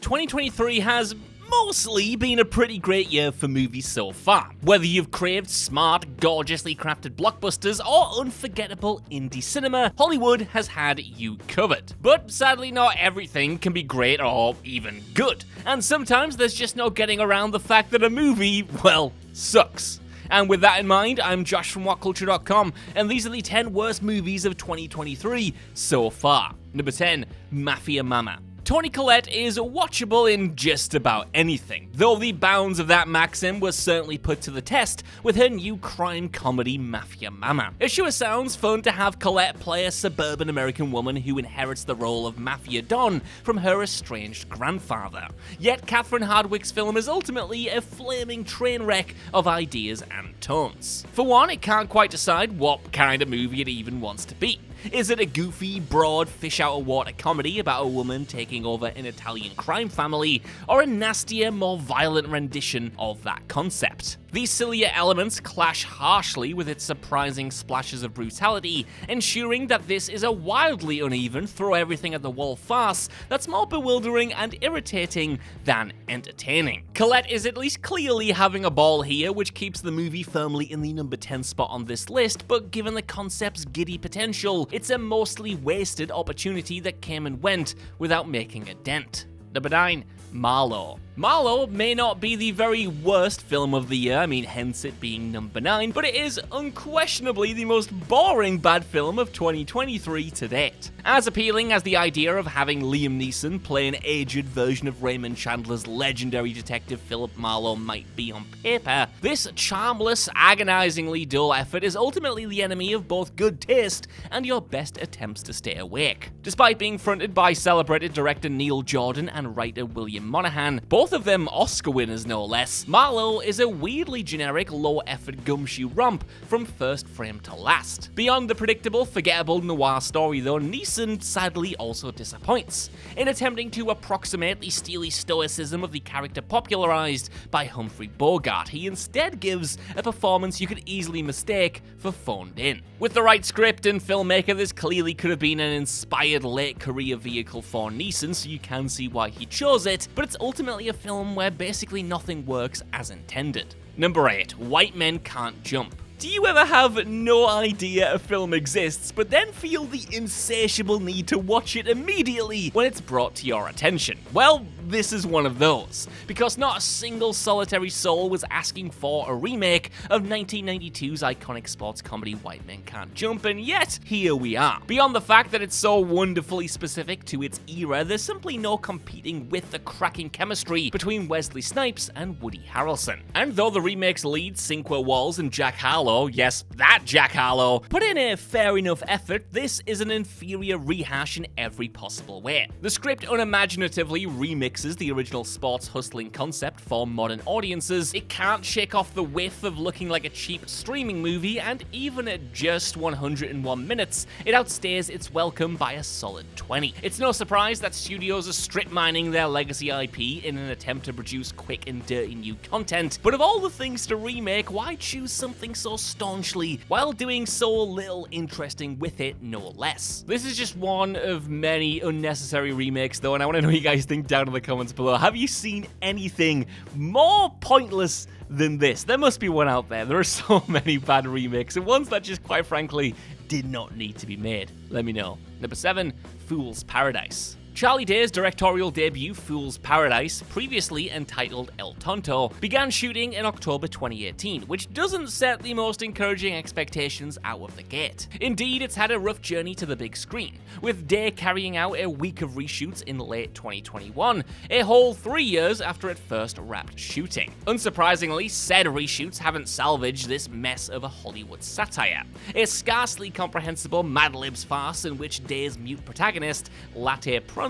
2023 has mostly been a pretty great year for movies so far. Whether you've craved smart, gorgeously crafted blockbusters or unforgettable indie cinema, Hollywood has had you covered. But sadly, not everything can be great or even good. And sometimes there's just no getting around the fact that a movie, well, sucks. And with that in mind, I'm Josh from WhatCulture.com, and these are the 10 worst movies of 2023 so far. Number 10, Mafia Mama. Toni Collette is watchable in just about anything, though the bounds of that maxim were certainly put to the test with her new crime comedy Mafia Mama. It sure sounds fun to have Collette play a suburban American woman who inherits the role of Mafia Don from her estranged grandfather. Yet Catherine Hardwicke's film is ultimately a flaming train wreck of ideas and tones. For one, it can't quite decide what kind of movie it even wants to be. Is it a goofy, broad, fish-out-of-water comedy about a woman taking over an Italian crime family, or a nastier, more violent rendition of that concept? These sillier elements clash harshly with its surprising splashes of brutality, ensuring that this is a wildly uneven, throw-everything-at-the-wall farce that's more bewildering and irritating than entertaining. Collette is at least clearly having a ball here, which keeps the movie firmly in the number 10 spot on this list, but given the concept's giddy potential, it's a mostly wasted opportunity that came and went without making a dent. Number 9, Marlow. Marlow may not be the very worst film of the year, hence it being number 9, but it is unquestionably the most boring bad film of 2023 to date. As appealing as the idea of having Liam Neeson play an aged version of Raymond Chandler's legendary detective Philip Marlowe might be on paper, this charmless, agonizingly dull effort is ultimately the enemy of both good taste and your best attempts to stay awake. Despite being fronted by celebrated director Neil Jordan and writer William Monahan, both of them Oscar winners no less, Marlow is a weirdly generic, low-effort gumshoe romp from first frame to last. Beyond the predictable, forgettable noir story though, Neeson sadly also disappoints. In attempting to approximate the steely stoicism of the character popularized by Humphrey Bogart, he instead gives a performance you could easily mistake for phoned in. With the right script and filmmaker, this clearly could have been an inspired late career vehicle for Neeson, so you can see why he chose it, but it's ultimately a film where basically nothing works as intended. Number 8, White Men Can't Jump. Do you ever have no idea a film exists, but then feel the insatiable need to watch it immediately when it's brought to your attention? Well, this is one of those, because not a single solitary soul was asking for a remake of 1992's iconic sports comedy White Men Can't Jump, and yet, here we are. Beyond the fact that it's so wonderfully specific to its era, there's simply no competing with the cracking chemistry between Wesley Snipes and Woody Harrelson. And though the remake's lead, Cinque Walls and Jack Harlow, yes, that Jack Harlow, put in a fair enough effort, this is an inferior rehash in every possible way. The script unimaginatively remixes the original sports hustling concept for modern audiences. It can't shake off the whiff of looking like a cheap streaming movie, and even at just 101 minutes, it outstays its welcome by a solid 20. It's no surprise that studios are strip mining their legacy IP in an attempt to produce quick and dirty new content, but of all the things to remake, why choose something so staunchly while doing so little interesting with it, no less? This is just one of many unnecessary remakes though, and I want to know what you guys think down in the comments below. Have you seen anything more pointless than this? There must be one out there. There are so many bad remakes and ones that just quite frankly did not need to be made. Let me know. Number 7, Fool's Paradise. Charlie Day's directorial debut, Fool's Paradise, previously entitled El Tonto, began shooting in October 2018, which doesn't set the most encouraging expectations out of the gate. Indeed, it's had a rough journey to the big screen, with Day carrying out a week of reshoots in late 2021, a whole 3 years after it first wrapped shooting. Unsurprisingly, said reshoots haven't salvaged this mess of a Hollywood satire, a scarcely comprehensible Mad Libs farce in which Day's mute protagonist, Latte Pronto,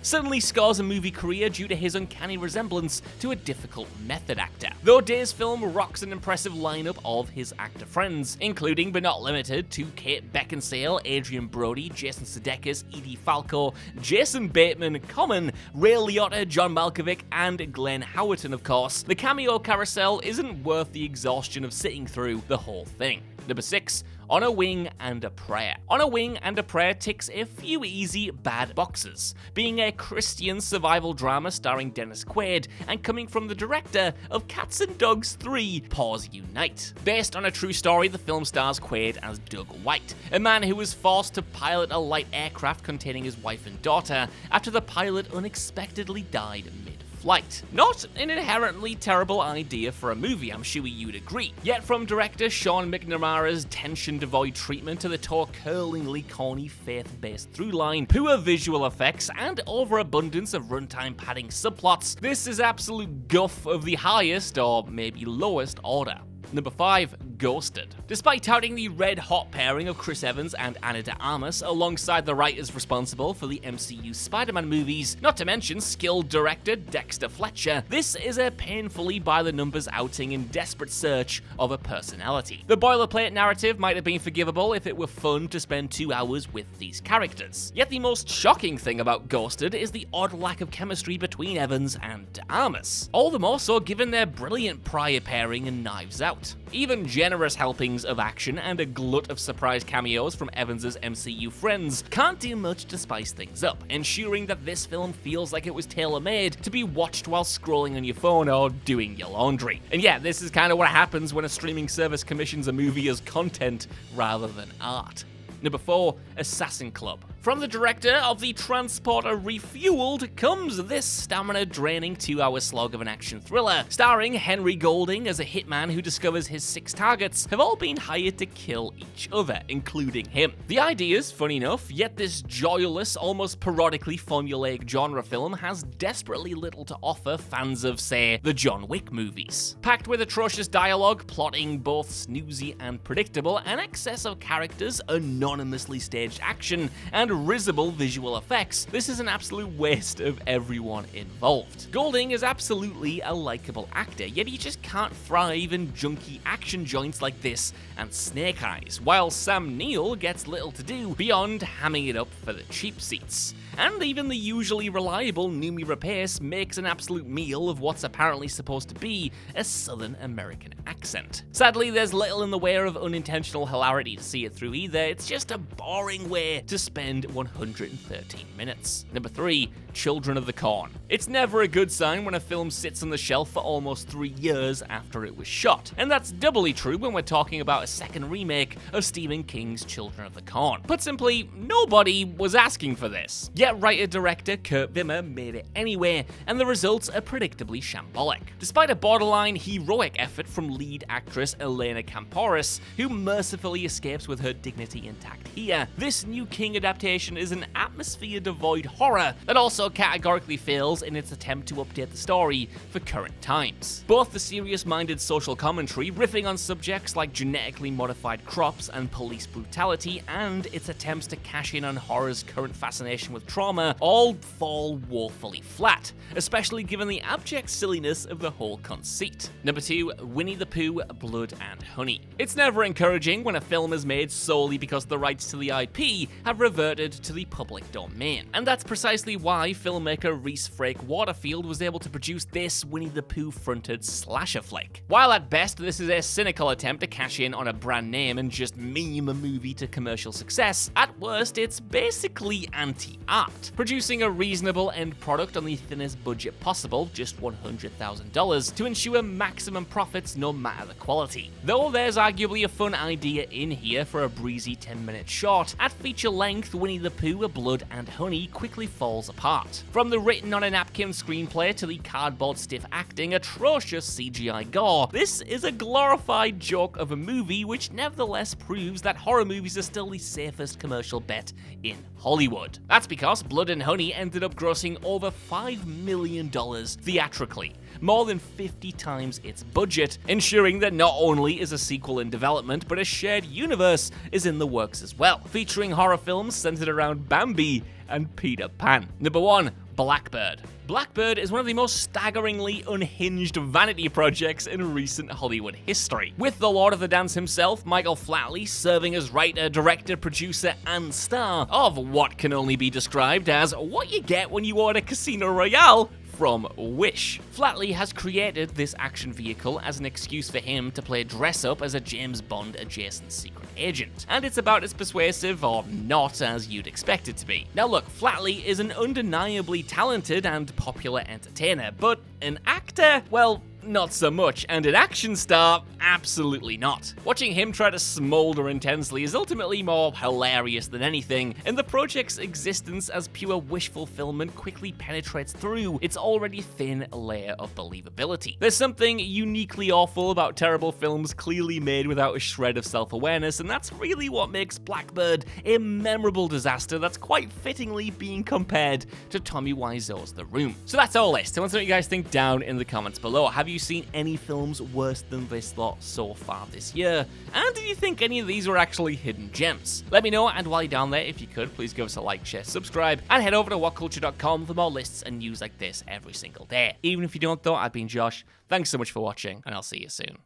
suddenly scores a movie career due to his uncanny resemblance to a difficult method actor. Though Day's film rocks an impressive lineup of his actor friends, including but not limited to Kate Beckinsale, Adrian Brody, Jason Sudeikis, Edie Falco, Jason Bateman, Common, Ray Liotta, John Malkovich, and Glenn Howerton, of course, the cameo carousel isn't worth the exhaustion of sitting through the whole thing. Number 6, On a Wing and a Prayer. On a Wing and a Prayer ticks a few easy bad boxes, being a Christian survival drama starring Dennis Quaid and coming from the director of Cats and Dogs 3, Paws Unite. Based on a true story, the film stars Quaid as Doug White, a man who was forced to pilot a light aircraft containing his wife and daughter after the pilot unexpectedly died mid-flight. Not an inherently terrible idea for a movie, I'm sure you'd agree. Yet from director Sean McNamara's tension-devoid treatment to the toe-curlingly corny faith-based throughline, poor visual effects, and overabundance of runtime padding subplots, this is absolute guff of the highest, or maybe lowest, order. Number 5, Ghosted. Despite touting the red-hot pairing of Chris Evans and Ana de Armas alongside the writers responsible for the MCU Spider-Man movies, not to mention skilled director Dexter Fletcher, this is a painfully by-the-numbers outing in desperate search of a personality. The boilerplate narrative might have been forgivable if it were fun to spend 2 hours with these characters. Yet the most shocking thing about Ghosted is the odd lack of chemistry between Evans and de Armas. All the more so given their brilliant prior pairing in Knives Out. Even generous helpings of action and a glut of surprise cameos from Evans's MCU friends can't do much to spice things up, ensuring that this film feels like it was tailor-made to be watched while scrolling on your phone or doing your laundry. And yeah, this is kind of what happens when a streaming service commissions a movie as content rather than art. Number 4, Assassin Club. From the director of The Transporter Refueled comes this stamina-draining 2-hour slog of an action thriller, starring Henry Golding as a hitman who discovers his 6 targets have all been hired to kill each other, including him. The idea's funny enough, yet this joyless, almost parodically formulaic genre film has desperately little to offer fans of, say, the John Wick movies. Packed with atrocious dialogue, plotting both snoozy and predictable, an excess of characters, anonymously staged action, and risible visual effects, this is an absolute waste of everyone involved. Golding is absolutely a likable actor, yet he just can't thrive in junky action joints like this and Snake Eyes, while Sam Neill gets little to do beyond hamming it up for the cheap seats. And even the usually reliable Noomi Rapace makes an absolute meal of what's apparently supposed to be a Southern American accent. Sadly, there's little in the way of unintentional hilarity to see it through either, it's just a boring way to spend 113 minutes. Number 3, Children of the Corn. It's never a good sign when a film sits on the shelf for almost 3 years after it was shot, and that's doubly true when we're talking about a second remake of Stephen King's Children of the Corn. Put simply, nobody was asking for this. Yet writer-director Kurt Wimmer made it anyway, and the results are predictably shambolic. Despite a borderline heroic effort from lead actress Elena Kampouris, who mercifully escapes with her dignity intact here, this new King adaptation is an atmosphere-devoid horror that also categorically fails in its attempt to update the story for current times. Both the serious-minded social commentary, riffing on subjects like genetically modified crops and police brutality, and its attempts to cash in on horror's current fascination with trauma, all fall woefully flat, especially given the abject silliness of the whole conceit. Number 2, Winnie the Pooh, Blood and Honey. It's never encouraging when a film is made solely because the rights to the IP have reverted to the public domain, and that's precisely why filmmaker Reese Frake Waterfield was able to produce this Winnie the Pooh-fronted slasher flick. While at best this is a cynical attempt to cash in on a brand name and just meme a movie to commercial success, at worst it's basically anti-art, producing a reasonable end product on the thinnest budget possible, just $100,000, to ensure maximum profits no matter the quality. Though there's arguably a fun idea in here for a breezy 10-minute short, at feature length Winnie the Pooh, Blood and Honey quickly falls apart. From the written on a napkin screenplay to the cardboard stiff acting, atrocious CGI gore, this is a glorified joke of a movie which nevertheless proves that horror movies are still the safest commercial bet in Hollywood. That's because Blood and Honey ended up grossing over $5 million theatrically, more than 50 times its budget, ensuring that not only is a sequel in development, but a shared universe is in the works as well, featuring horror films centered around Bambi and Peter Pan. Number 1, Blackbird. Blackbird is one of the most staggeringly unhinged vanity projects in recent Hollywood history, with the Lord of the Dance himself, Michael Flatley, serving as writer, director, producer, and star of what can only be described as what you get when you order Casino Royale from Wish. Flatley has created this action vehicle as an excuse for him to play dress-up as a James Bond adjacent secret agent, and it's about as persuasive, or not, as you'd expect it to be. Now look, Flatley is an undeniably talented and popular entertainer, but an actor? Well, not so much, and an action star? Absolutely not. Watching him try to smolder intensely is ultimately more hilarious than anything, and the project's existence as pure wish fulfillment quickly penetrates through its already thin layer of believability. There's something uniquely awful about terrible films clearly made without a shred of self-awareness, and that's really what makes Blackbird a memorable disaster that's quite fittingly being compared to Tommy Wiseau's The Room. So that's our list. I want to know what you guys think down in the comments below. Have you seen any films worse than this lot so far this year? And did you think any of these were actually hidden gems? Let me know, and while you're down there, if you could, please give us a like, share, subscribe, and head over to whatculture.com for more lists and news like this every single day. Even if you don't though, I've been Josh. Thanks so much for watching, and I'll see you soon.